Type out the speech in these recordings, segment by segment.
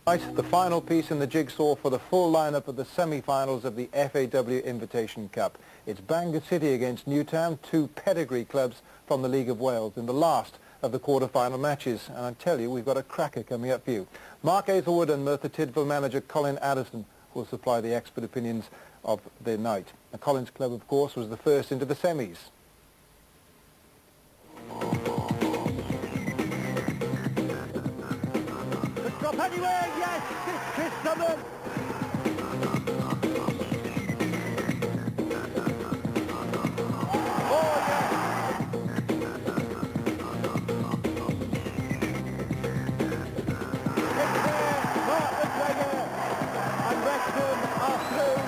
Right, the final piece in the jigsaw for the full lineup of the semi-finals of the FAW Invitation Cup. It's Bangor City against Newtown, two pedigree clubs from the League of Wales in the last of the quarter-final matches. And I tell you, we've got a cracker coming up for you. Mark Azelwood and Merthyr Tydfil manager Colin Addison will supply the expert opinions of the night. And Colin's club, of course, was the first into the semis. Drop anywhere, yes! It's Chris Summer! Oh, yes! It's there! Mark McGregor and Wrexham are through.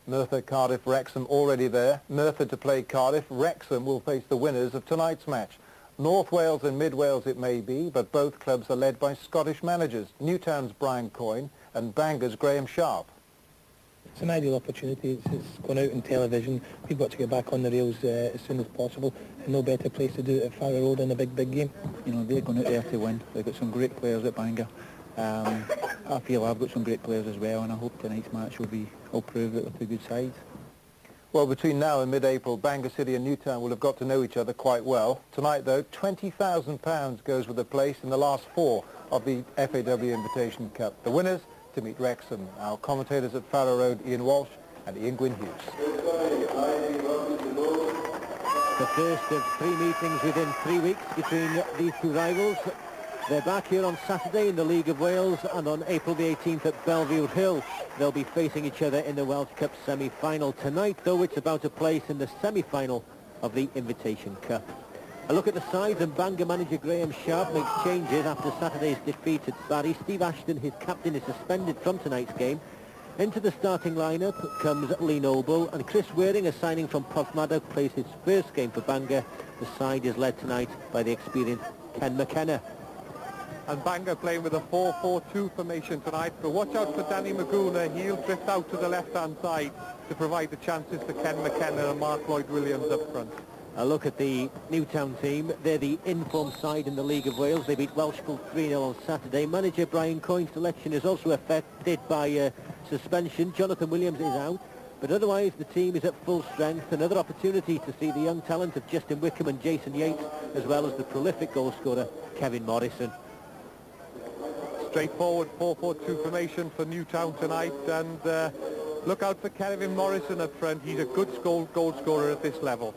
Merthyr, Cardiff, Wrexham already there. Merthyr to play Cardiff. Wrexham will face the winners of tonight's match. North Wales and Mid Wales it may be, but both clubs are led by Scottish managers, Newtown's Brian Coyne and Bangor's Graham Sharp. It's an ideal opportunity. It's gone out on television. We've got to get back on the rails as soon as possible, and no better place to do it at Farrow Road in a big game. You know, they're going out there to win. They've got some great players at Bangor. I feel I've got some great players as well, and I hope tonight's match will prove that they're two good sides. Well, between now and mid-April, Bangor City and Newtown will have got to know each other quite well. Tonight, though, £20,000 goes with the place in the last four of the FAW Invitation Cup. The winners to meet Wrexham. Our commentators at Farrow Road, Ian Walsh and Ian Gwyn Hughes. The first of three meetings within 3 weeks between these two rivals. They're back here on Saturday in the League of Wales, and on April the 18th at Bellevue Hill they'll be facing each other in the Welsh Cup semi-final. Tonight, though, it's about a place in the semi-final of the Invitation Cup. A look at the sides, and Bangor manager Graham Sharp makes changes after Saturday's defeat at Barry. Steve Ashton, his captain, is suspended from tonight's game. Into the starting lineup comes Lee Noble, and Chris Waring, a signing from Porthmadog, plays his first game for Bangor. The side is led tonight by the experienced Ken McKenna. And Bangor playing with a 4-4-2 formation tonight, but watch out for Danny Maguna. He'll drift out to the left-hand side to provide the chances to Ken McKenna and Mark Lloyd-Williams up front. A look at the Newtown team. They're the informed side in the League of Wales. They beat Welshpool 3-0 on Saturday. Manager Brian Coyne's selection is also affected by suspension. Jonathan Williams is out, but otherwise the team is at full strength. Another opportunity to see the young talent of Justin Wickham and Jason Yates, as well as the prolific goal scorer Kevin Morrison. Straightforward 4-4-2 formation for Newtown tonight, and look out for Kevin Morrison up front. He's a good goal scorer at this level.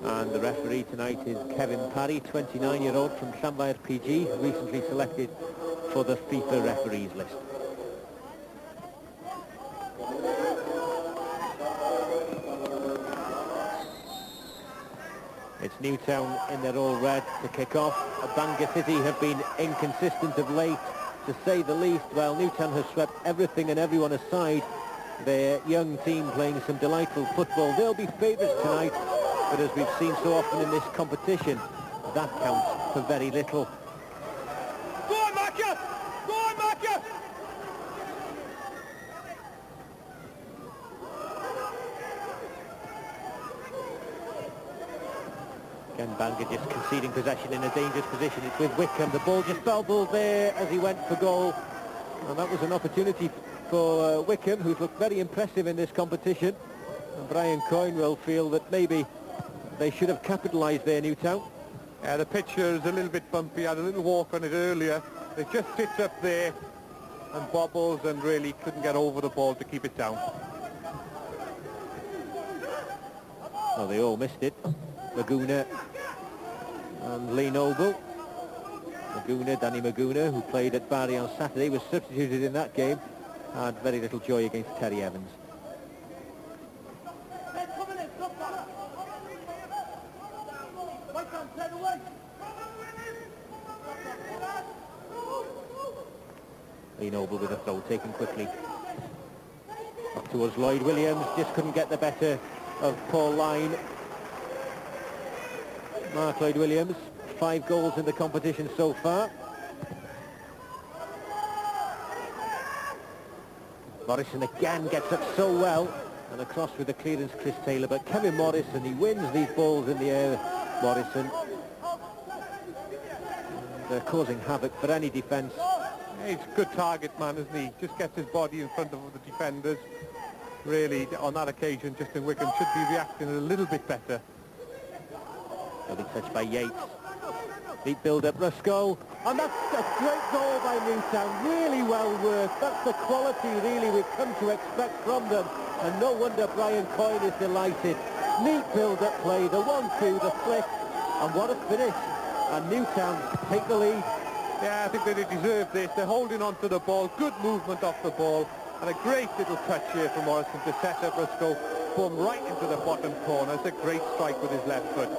And the referee tonight is Kevin Parry, 29-year-old from Llanfair PG, recently selected for the FIFA referees list. It's Newtown in their all red to kick off. Bangor City have been inconsistent of late, to say the least, while Newtown has swept everything and everyone aside. Their young team playing some delightful football. They'll be favourites tonight, but as we've seen so often in this competition, that counts for very little. Go on, Macca! Go on, Macca! Again, Bangor just conceding possession in a dangerous position. It's with Wickham. The ball just bobbled there as he went for goal. And that was an opportunity for Wickham, who's looked very impressive in this competition. And Brian Coyne will feel that maybe they should have capitalised there, Newtown. Yeah, the pitch is a little bit bumpy. I had a little walk on it earlier. It just sits up there and bobbles and really couldn't get over the ball to keep it down. Well, they all missed it. Maguna and Lee Noble. Danny Maguna, who played at Barry on Saturday, was substituted in that game. Had very little joy against Terry Evans. Lee Noble with a throw taken quickly. Up towards Lloyd Williams, just couldn't get the better of Paul Lyne. Mark Lloyd Williams, 5 goals in the competition so far. Morrison again gets up so well, And across with the clearance, Chris Taylor, but Kevin Morrison, he wins these balls in the air, Morrison. They're causing havoc for any defence. He's a good target man, isn't he? Just gets his body in front of the defenders. Really, on that occasion, Justin Wickham should be reacting a little bit better. They'll be touched by Yates. Deep build-up, Rusco. And that's a great goal by Newtown. Really well worked. That's the quality, really, we've come to expect from them. And no wonder Brian Coyne is delighted. Neat build-up play, the 1-2, the flick. And what a finish. And Newtown take the lead. Yeah, I think they deserve this. They're holding on to the ball. Good movement off the ball. And a great little touch here from Morrison to set up Rusco. Boom, right into the bottom corner. It's a great strike with his left foot.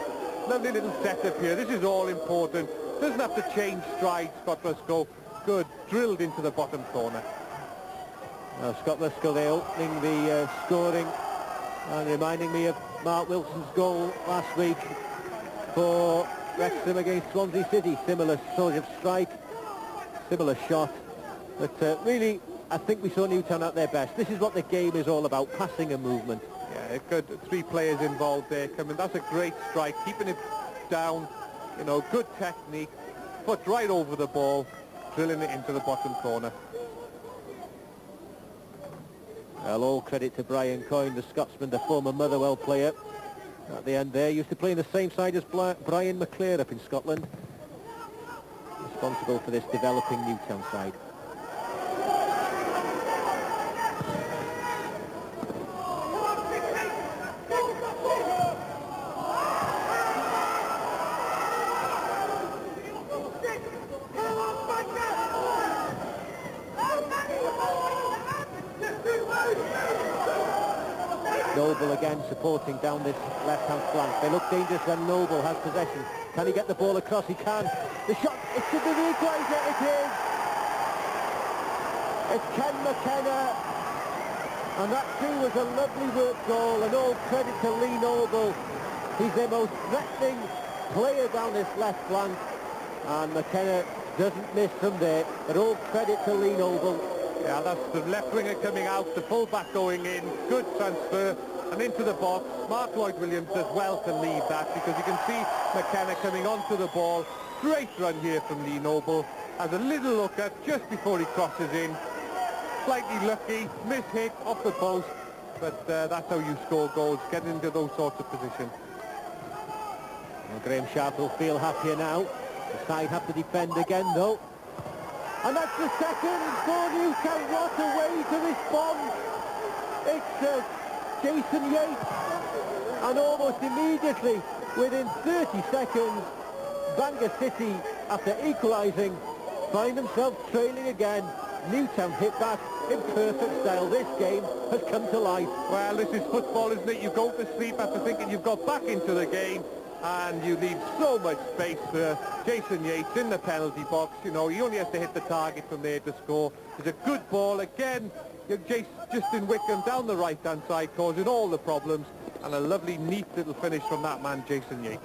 Lovely little setup here. This is all important. Doesn't have to change strides, Scott Rusco. Good, drilled into the bottom corner. Scott Rusco there opening the scoring and reminding me of Mark Wilson's goal last week for Wrexham against Swansea City. Similar sort of strike, similar shot. But really, I think we saw Newtown at their best. This is what the game is all about, passing and movement. Yeah, good. 3 players involved there coming. That's a great strike, keeping it down, you know, good technique, foot right over the ball, drilling it into the bottom corner. Well, all credit to Brian Coyne, the Scotsman, the former Motherwell player. At the end there, used to play on the same side as Brian McClare up in Scotland. Responsible for this developing Newtown side. Noble again supporting down this left-hand flank. They look dangerous when Noble has possession. Can he get the ball across? He can. The shot, it should be the equaliser. It is. It's Ken McKenna. And that too was a lovely work goal, and all credit to Lee Noble. He's the most threatening player down this left flank. And McKenna doesn't miss from there, but all credit to Lee Noble. Yeah, that's the left winger coming out, the full-back going in, good transfer, and into the box. Mark Lloyd-Williams does well to lead that, because you can see McKenna coming onto the ball. Great run here from Lee Noble. Has a little look at just before he crosses in. Slightly lucky, miss-hit off the post, but that's how you score goals, getting into those sorts of positions. Well, Graham Sharp will feel happier now. The side have to defend again, though. And that's the second for Newtown. What a way to respond. It's Jason Yates. And almost immediately, within 30 seconds, Bangor City, after equalising, find themselves trailing again. Newtown hit back in perfect style. This game has come to life. Well, this is football, isn't it? You go to sleep after thinking you've got back into the game, and you leave so much space for Jason Yates in the penalty box. You know, he only has to hit the target from there to score. It's a good ball. Again, Justin Wickham down the right-hand side, causing all the problems. And a lovely, neat little finish from that man, Jason Yates.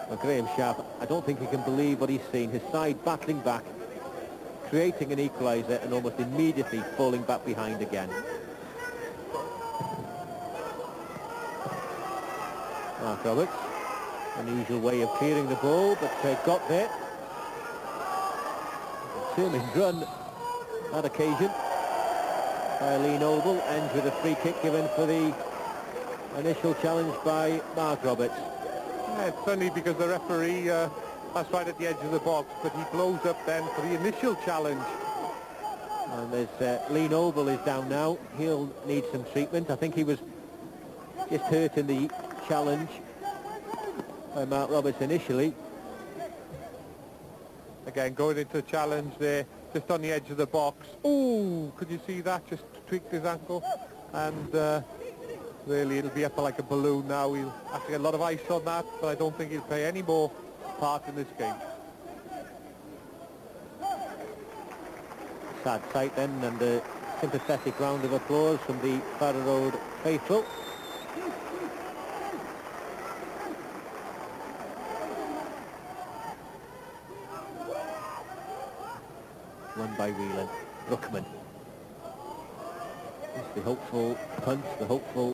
Well, Graham Sharp, I don't think he can believe what he's seen. His side battling back, creating an equaliser, and almost immediately falling back behind again. Mark Roberts, unusual way of clearing the ball, but got there. Determined run that occasion by Lee Noble, ends with a free kick given for the initial challenge by Mark Roberts. Yeah, it's funny because the referee, that's right at the edge of the box, but he blows up then for the initial challenge. And there's Lee Noble is down now. He'll need some treatment. I think he was just hurt in the challenge by Mark Roberts initially. Again, going into the challenge there, just on the edge of the box. Ooh, could you see that? Just tweaked his ankle. And really, it'll be up like a balloon now. He'll have to get a lot of ice on that, but I don't think he'll play any more part in this game. Sad sight then, and a sympathetic round of applause from the Farrow Road faithful. Won by Whelan. Ruckman. It's the hopeful punt, the hopeful